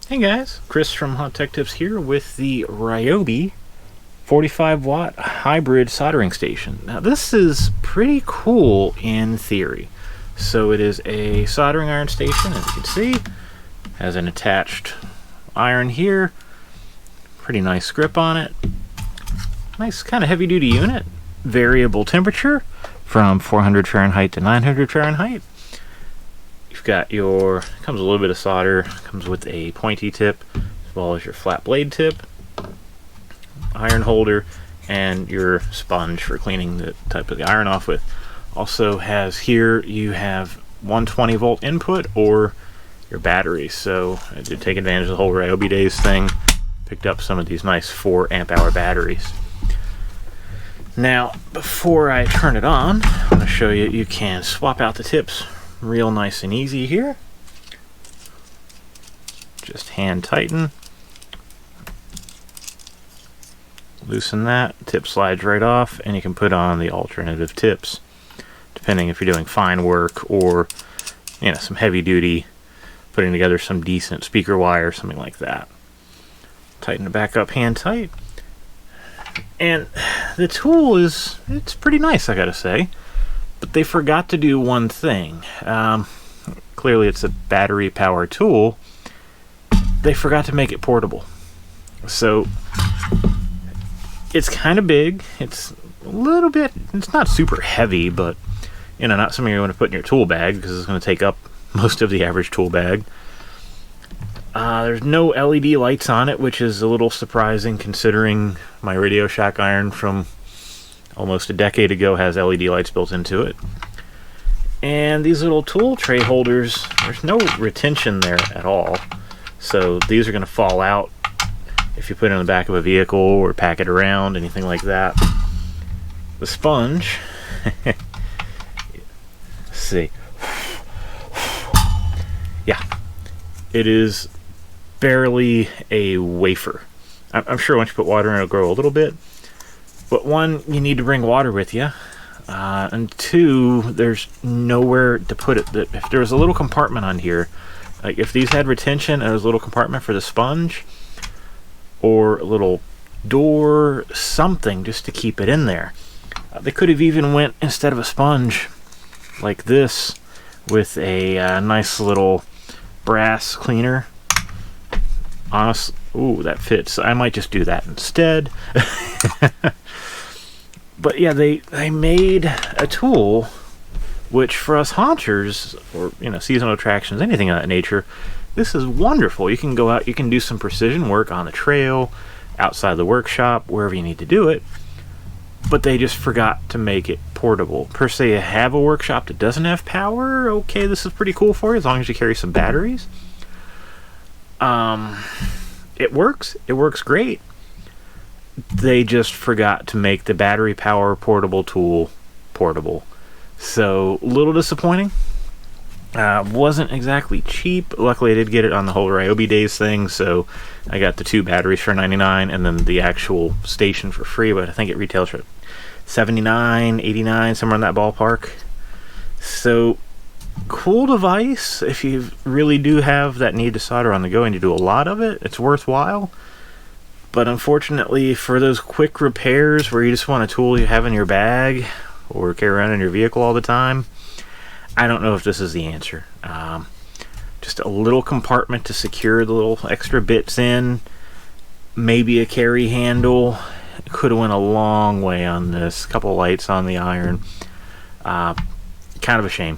Hey guys, Chris from Hot Tech Tips here with the Ryobi 45-watt hybrid soldering station. Now this is pretty cool in theory. So it is a soldering iron station, as you can see. Has an attached iron here. Pretty nice grip on it. Nice kind of heavy duty unit. Variable temperature from 400 Fahrenheit to 900 Fahrenheit. You've got your, comes with a little bit of solder, comes with a pointy tip, as well as your flat blade tip, iron holder, and your sponge for cleaning the type of the iron off with. Also has here, you have 120 volt input or your battery. So I did take advantage of the whole Ryobi days thing, picked up some of these nice 4 amp hour batteries. Now, before I turn it on, I'm going to show you, you can swap out the tips real nice and easy here. Just hand tighten, loosen that, tip slides right off, and you can put on the alternative tips depending if you're doing fine work or, you know, some heavy duty, putting together some decent speaker wire, something like that. Tighten it back up hand tight, and the tool is, it's pretty nice, I gotta say. But they forgot to do one thing. Clearly it's a battery power tool. They forgot to make it portable. So it's kind of big. It's a little bit, it's not super heavy, but you know, not something you're going to put in your tool bag because it's going to take up most of the average tool bag. There's no LED lights on it, which is a little surprising considering my Radio Shack iron from almost a decade ago has LED lights built into it. And these little tool tray holders, there's no retention there at all. So these are going to fall out if you put it in the back of a vehicle or pack it around, anything like that. The sponge, let's see. Yeah, it is barely a wafer. I'm sure once you put water in it, it'll grow a little bit. But one, you need to bring water with you, and two, there's nowhere to put it. If there was a little compartment on here, like if these had retention and there was a little compartment for the sponge, or a little door, something just to keep it in there. They could have even went, instead of a sponge like this, with a nice little brass cleaner. Honestly, ooh, that fits. I might just do that instead. But yeah, they made a tool which for us haunters, or you know, seasonal attractions, anything of that nature, this is wonderful. You can go out, you can do some precision work on the trail, outside the workshop, wherever you need to do it. But they just forgot to make it portable. Per se, you have a workshop that doesn't have power, okay, this is pretty cool for you as long as you carry some batteries. It works great. They just forgot to make the battery power portable tool portable. So, a little disappointing. Wasn't exactly cheap. Luckily I did get it on the whole Ryobi days thing, so I got the 2 batteries for $99 and then the actual station for free, but I think it retails for $79, $89, somewhere in that ballpark. So, cool device. If you really do have that need to solder on the go and you do a lot of it, it's worthwhile. But unfortunately, for those quick repairs where you just want a tool you have in your bag or carry around in your vehicle all the time, I don't know if this is the answer. Just a little compartment to secure the little extra bits in, maybe a carry handle. Could have went a long way on this. A couple lights on the iron. Kind of a shame.